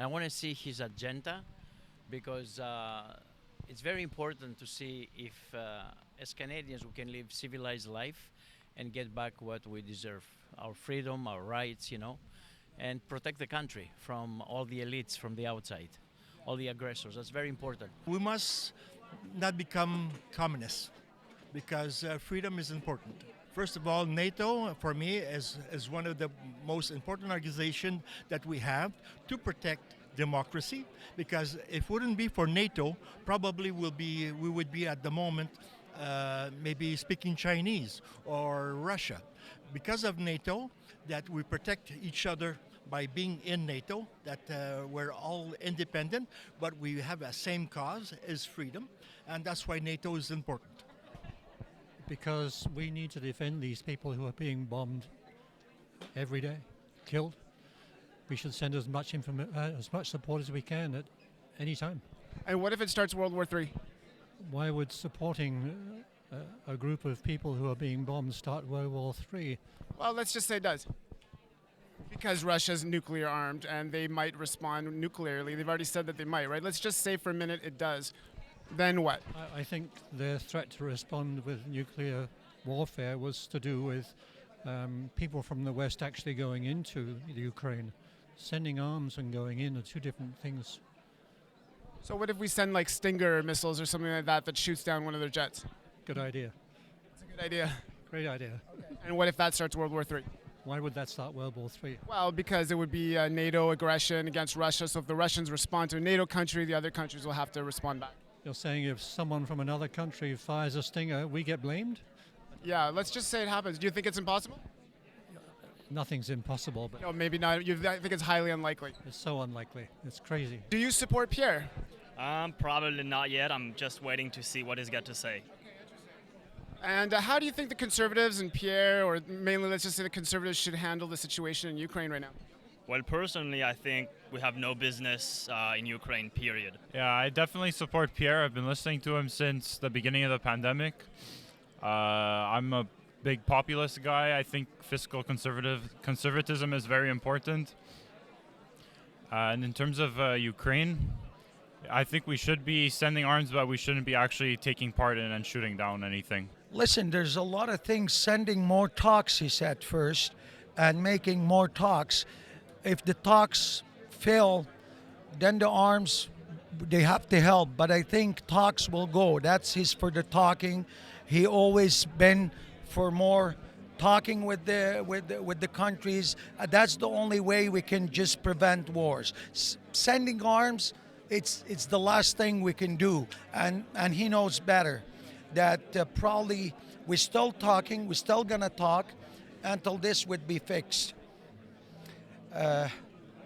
I want to see his agenda because it's very important to see if, as Canadians, we can live civilized life and get back what we deserve, our freedom, our rights, and protect the country from all the elites from the outside, all the aggressors. That's very important. We must not become communists because freedom is important. First of all, NATO, for me, is one of the most important organizations that we have to protect democracy. Because if it wouldn't be for NATO, probably we would be at the moment maybe speaking Chinese or Russia. Because of NATO, that we protect each other by being in NATO, that we're all independent, but we have a same cause, is freedom, and that's why NATO is important. Because we need to defend these people who are being bombed every day, killed. We should send as much support as we can at any time. And what if it starts World War III? Why would supporting a group of people who are being bombed start World War III? Well, let's just say it does. Because Russia's nuclear armed and they might respond nuclearly. They've already said that they might, right? Let's just say for a minute it does. Then what? I think their threat to respond with nuclear warfare was to do with people from the West actually going into the Ukraine. Sending arms and going in are two different things. So what if we send like Stinger missiles or something like that that shoots down one of their jets? Good idea. It's a good idea. Great idea. And what if that starts World War III? Why would that start World War III? Well, because it would be NATO aggression against Russia. So if the Russians respond to a NATO country, the other countries will have to respond back. You're saying if someone from another country fires a Stinger, we get blamed? Yeah, let's just say it happens. Do you think it's impossible? Nothing's impossible, but No, maybe not. I think it's highly unlikely. it's so unlikely. It's crazy. Do you support Pierre? Probably not yet. I'm just waiting to see what he's got to say. And how do you think the Conservatives and Pierre, or mainly let's just say the Conservatives, should handle the situation in Ukraine right now? Well, personally, I think we have no business in Ukraine, period. Yeah, I definitely support Pierre. I've been listening to him since the beginning of the pandemic. I'm a big populist guy. I think fiscal conservatism is very important. And in terms of Ukraine, I think we should be sending arms, but we shouldn't be actually taking part in and shooting down anything. Listen, there's a lot of things. Sending more talks, he said first, and making more talks. If the talks fail, then the arms, they have to help. But I think talks will go. That's his for the talking. He always been for more talking with the countries. That's the only way we can just prevent wars. Sending arms, it's the last thing we can do, and he knows better that probably we're still talking, we're still gonna talk until this would be fixed.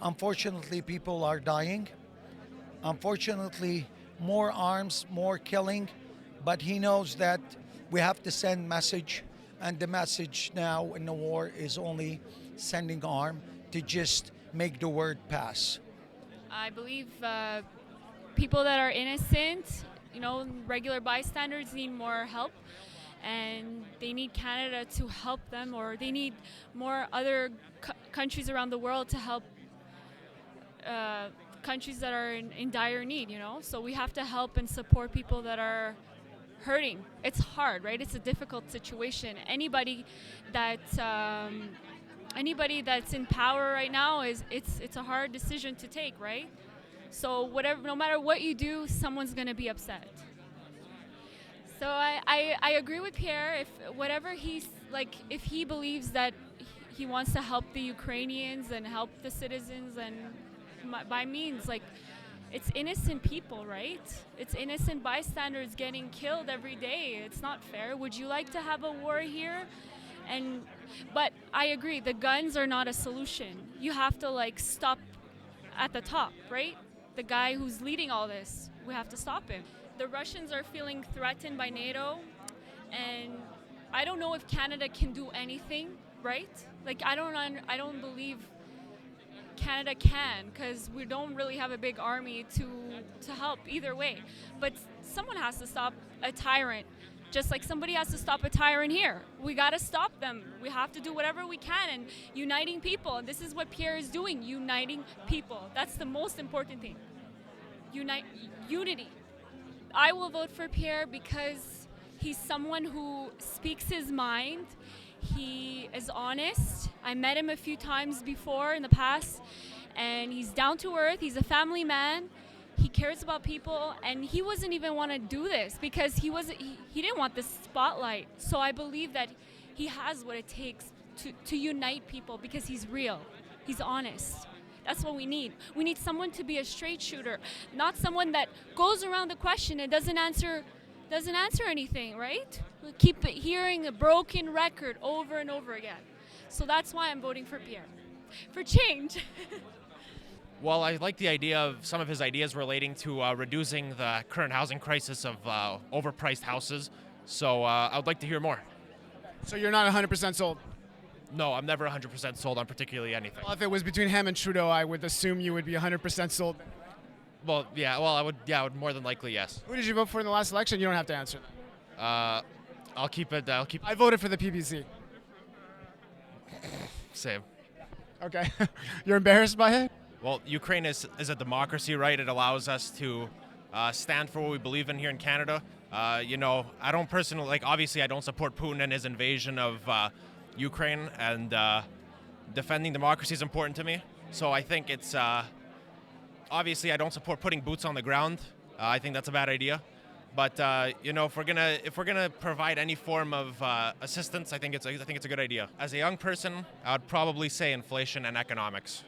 Unfortunately, people are dying. Unfortunately, more arms, more killing, but he knows that we have to send message, and the message now in the war is only sending arm to just make the word pass. I believe people that are innocent, regular bystanders need more help, and they need Canada to help them, or they need more other countries around the world to help countries that are in dire need, So we have to help and support people that are hurting. It's hard, right? It's a difficult situation. Anybody that's in power right now it's a hard decision to take, right? So no matter what you do, someone's gonna be upset. So I agree with Pierre. If he believes that he wants to help the Ukrainians and help the citizens, and by means, it's innocent people, right? It's innocent bystanders getting killed every day. It's not fair. Would you like to have a war here? But I agree, the guns are not a solution. You have to stop at the top, right? The guy who's leading all this, we have to stop him. The Russians are feeling threatened by NATO, and I don't know if Canada can do anything, right? I don't believe Canada can, because we don't really have a big army to help either way. But someone has to stop a tyrant Just like somebody has to stop a tyrant here. We got to stop them. We have to do whatever we can and uniting people. And this is what Pierre is doing, uniting people. That's the most important thing. Unity. I will vote for Pierre because he's someone who speaks his mind. He is honest. I met him a few times before in the past, and he's down to earth. He's a family man. He cares about people, and he wasn't even want to do this because he didn't want the spotlight. So I believe that he has what it takes to unite people because he's real. He's honest. That's what we need. We need someone to be a straight shooter, not someone that goes around the question and doesn't answer anything, right? We keep hearing a broken record over and over again. So that's why I'm voting for Pierre. For change. Well, I like the idea of some of his ideas relating to reducing the current housing crisis of overpriced houses. So I would like to hear more. So you're not 100% sold? No, I'm never 100% sold on particularly anything. Well, if it was between him and Trudeau, I would assume you would be 100% sold. Well, yeah, well, I would more than likely, yes. Who did you vote for in the last election? You don't have to answer that. I'll keep. I voted for the PPC. Same. Okay. You're embarrassed by it? Well, Ukraine is a democracy, right? It allows us to stand for what we believe in here in Canada. You know, I don't personally, obviously I don't support Putin and his invasion of Ukraine, and defending democracy is important to me. So I think it's, obviously I don't support putting boots on the ground. I think that's a bad idea. But you know, if we're gonna provide any form of assistance, I think it's a good idea. As a young person, I would probably say inflation and economics.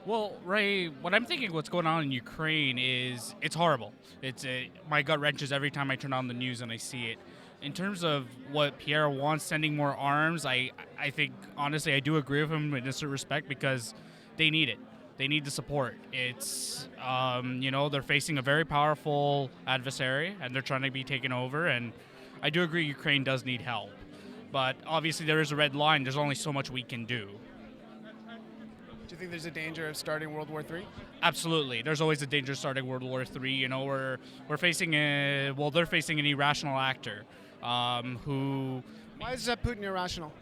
Well, Ray, what I'm thinking what's going on in Ukraine is it's horrible. My gut wrenches every time I turn on the news and I see it. In terms of what Pierre wants, sending more arms, I think, honestly, I do agree with him in a certain respect because they need it. They need the support. It's, you know, they're facing a very powerful adversary and they're trying to be taken over. And I do agree Ukraine does need help. But obviously there is a red line. There's only so much we can do. Do you think there's a danger of starting World War III? Absolutely. There's always a danger of starting World War III. You know, we're facing they're facing an irrational actor who... Why is Putin irrational?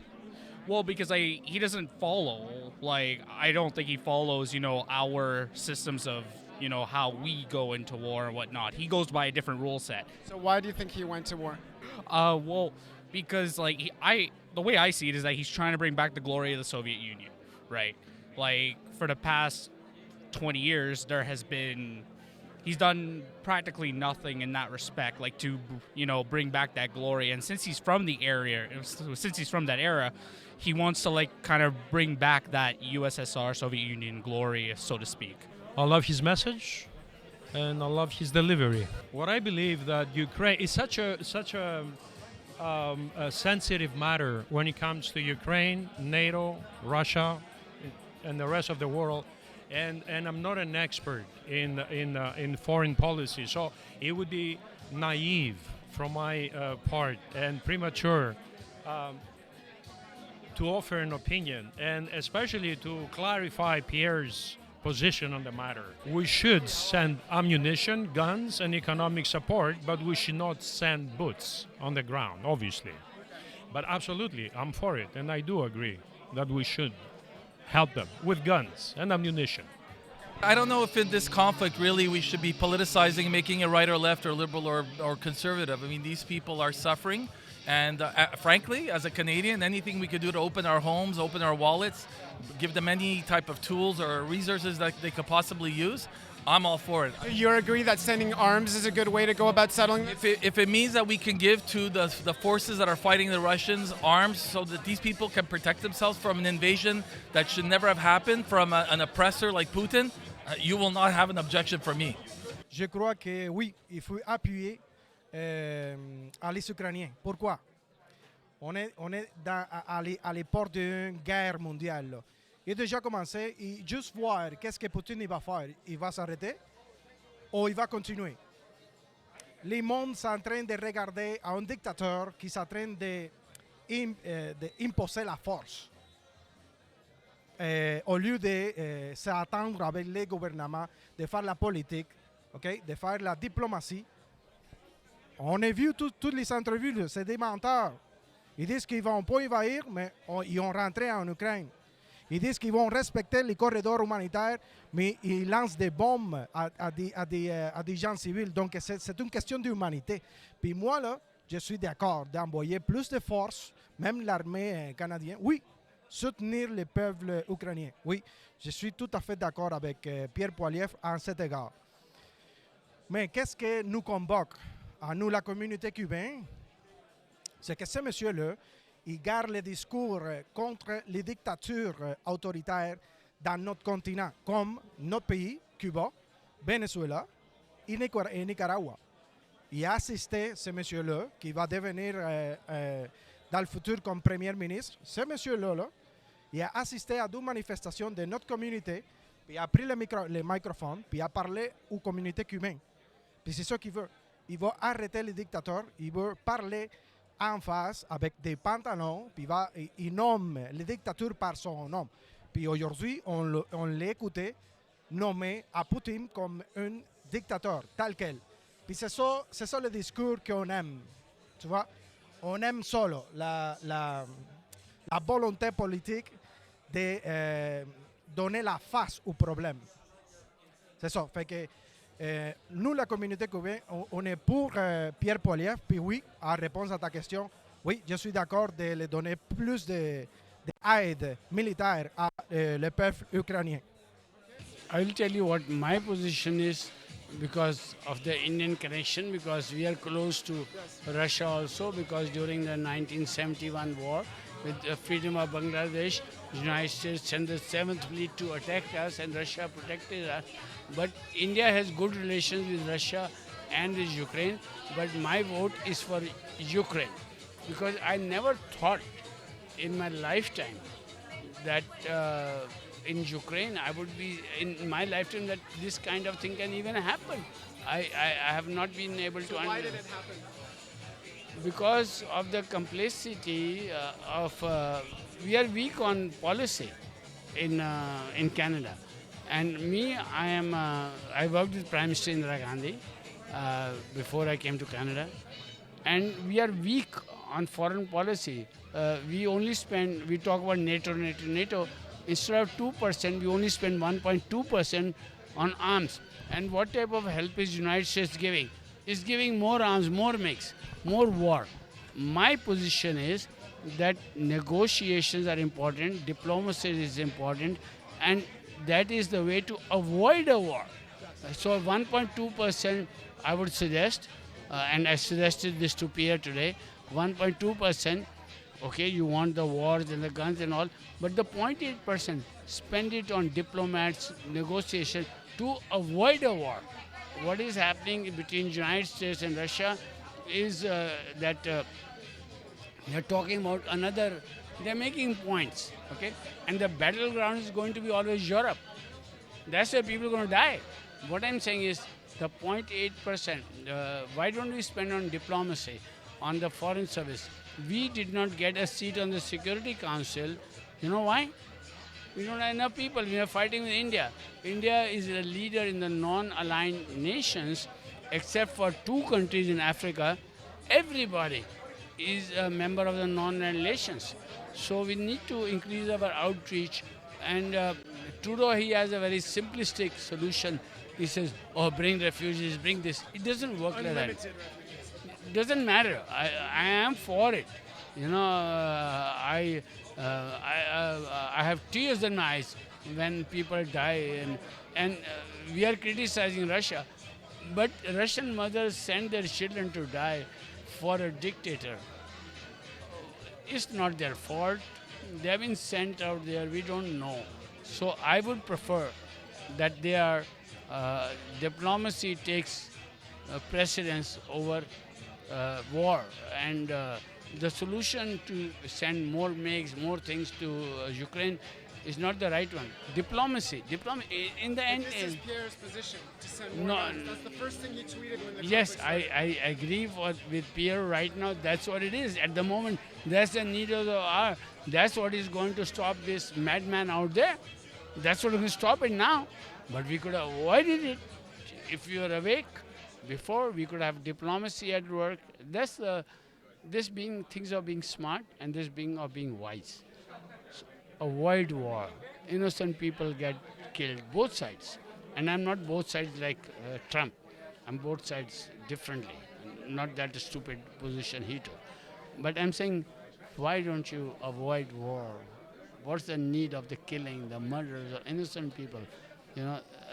Well, because he doesn't follow, I don't think he follows, you know, our systems of, you know, how we go into war and whatnot. He goes by a different rule set. So why do you think he went to war? Well, because, the way I see it is that he's trying to bring back the glory of the Soviet Union, right? For the past 20 years, he's done practically nothing in that respect, to, you know, bring back that glory. And since he's from that era, he wants to kind of bring back that USSR, Soviet Union glory, so to speak. I love his message, and I love his delivery. What I believe that Ukraine is such a sensitive matter when it comes to Ukraine, NATO, Russia, and the rest of the world. And I'm not an expert in foreign policy, so it would be naive from my part and premature to offer an opinion, and especially to clarify Pierre's position on the matter. We should send ammunition, guns, and economic support, but we should not send boots on the ground, obviously. But absolutely, I'm for it, and I do agree that we should help them with guns and ammunition. I don't know if in this conflict really we should be politicizing, making it right or left or liberal or conservative. I mean, these people are suffering. And frankly, as a Canadian, anything we could do to open our homes, open our wallets, give them any type of tools or resources that they could possibly use, I'm all for it. You agree that sending arms is a good way to go about settling this? If it means that we can give to the forces that are fighting the Russians arms so that these people can protect themselves from an invasion that should never have happened from an oppressor like Putin, you will not have an objection from me. Je crois que oui, il faut appuyer les Ukrainiens. Pourquoi? On est à les portes d'une guerre mondiale. Là. Il a déjà commencé, et juste voir qu'est-ce que Poutine va faire. Il va s'arrêter ou il va continuer. Les mondes sont en train de regarder à un dictateur qui est en train d'imposer la force. Au lieu de s'attendre avec les gouvernements, de faire la politique, okay, de faire la diplomatie. On a vu toutes les entrevues, là, c'est des menteurs. Ils disent qu'ils ne vont pas envahir, mais ils ont rentré en Ukraine. Ils disent qu'ils vont respecter les corridors humanitaires, mais ils lancent des bombes à des gens civils. Donc, c'est une question d'humanité. Puis moi, là, je suis d'accord d'envoyer plus de forces, même l'armée canadienne. Oui, soutenir le peuple ukrainien. Oui, je suis tout à fait d'accord avec Pierre Pollievre en cet égard. Mais qu'est-ce que nous convoque à nous, la communauté cubaine? C'est que ce monsieur-là, il garde le discours contre les dictatures autoritaires dans notre continent, comme notre pays, Cuba, Venezuela et Nicaragua. Il a assisté ce monsieur-là, qui va devenir dans le futur comme premier ministre. Ce monsieur-là, il a assisté à deux manifestations de notre communauté, puis il a pris le microphone, puis il a parlé aux communautés cubaines. Puis c'est ça qu'il veut. Il veut arrêter les dictateurs, il veut parler en face avec des pantalons, puis il nomme les dictatures par son nom. Puis aujourd'hui, on l'a écouté nommer à Poutine comme un dictateur, tel quel. Puis c'est ça le discours qu'on aime. Tu vois, on aime solo la volonté politique de donner la face au problème. C'est ça. Fait que nous, la communauté cubaine, on est pour Pierre Pollievre. Puis oui, en réponse à ta question, oui, je suis d'accord de lui donner plus d'aide militaire à le peuple ukrainien. I will tell you what my position is because of the Indian connection, because we are close to Russia also, because during the 1971 war with the freedom of Bangladesh, the United States sent the 7th Fleet to attack us and Russia protected us. But India has good relations with Russia and with Ukraine, but my vote is for Ukraine because I never thought in my lifetime that in Ukraine I would be, in my lifetime, that this kind of thing can even happen. I have not been able to... Why did it happen? Because of the complexity we are weak on policy in Canada. And me, I worked with Prime Minister Indira Gandhi before I came to Canada. And we are weak on foreign policy. We talk about NATO. Instead of 2%, we only spend 1.2% on arms. And what type of help is United States giving? It's giving more arms, more mix, more war. My position is that negotiations are important, diplomacy is important, and that is the way to avoid a war. So 1.2% I would suggest, and I suggested this to Pierre today, 1.2%, okay, you want the wars and the guns and all, but the 0.8%, spend it on diplomats, negotiation to avoid a war. What is happening between the United States and Russia is that they're talking about they're making points, okay? And the battleground is going to be always Europe. That's where people are going to die. What I'm saying is the 0.8%, why don't we spend on diplomacy, on the foreign service? We did not get a seat on the Security Council. You know why? We don't have enough people. We are fighting with India. India is a leader in the non-aligned nations, except for 2 countries in Africa. Everybody is a member of the non-aligned nations. So we need to increase our outreach. And Trudeau, he has a very simplistic solution. He says, oh, bring refugees, bring this. It doesn't work like that. Unlimited. It doesn't matter. I am for it. You know, I have tears in my eyes when people die, and we are criticizing Russia, but Russian mothers send their children to die for a dictator. It's not their fault. They have been sent out there. We don't know. So I would prefer that diplomacy takes precedence over war, and the solution to send more MiGs, more things to Ukraine is not the right one. Diplomacy, in the end... This is Pierre's position, to send more No, arms. That's the first thing he tweeted when the Yes, conflict started. I agree with Pierre right now. That's what it is. At the moment, that's the need of the hour. That's what is going to stop this madman out there. That's what is going to stop it now. But we could have avoided it if you are awake. Before we could have diplomacy at work. This being things of being smart and this being of being wise. Avoid war. Innocent people get killed, both sides. And I'm not both sides like Trump. I'm both sides differently. Not that stupid position he took. But I'm saying, why don't you avoid war? What's the need of the killing, the murders of innocent people?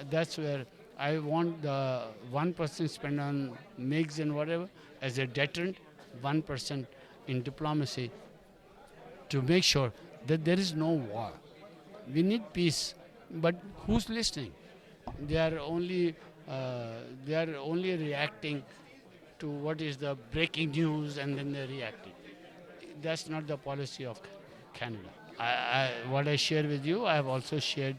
That's where I want the 1% spent on MiGs and whatever as a deterrent, 1% in diplomacy to make sure that there is no war. We need peace, but who's listening? They are only reacting to what is the breaking news, and then they're reacting. That's not the policy of Canada. What I share with you, I have also shared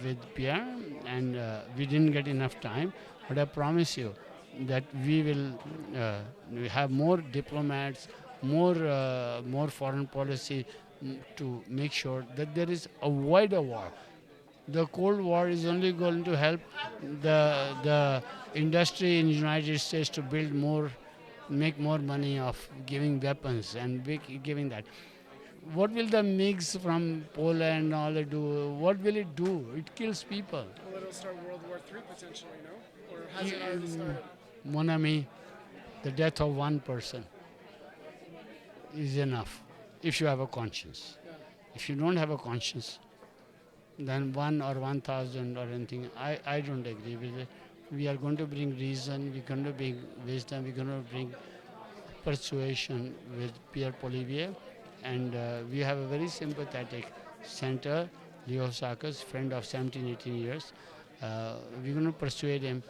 with Pierre, and we didn't get enough time, but I promise you that we will we have more diplomats, more foreign policy to make sure that there is avoid a war. The Cold War is only going to help the industry in the United States to build more, make more money of giving weapons and giving that. What will the MiGs from Poland and all do? What will it do? It kills people. Well, it'll start World War III potentially, no? Or has it already started? Mon ami, the death of one person is enough if you have a conscience. Yeah. If you don't have a conscience, then 1 or 1,000 or anything, I don't agree with it. We are going to bring reason, we're going to bring wisdom, we're going to bring persuasion with Pierre Pollievre, and we have a very sympathetic center, Leo Sakas, friend of 17, 18 years. We're going to persuade him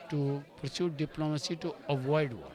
to pursue diplomacy to avoid war.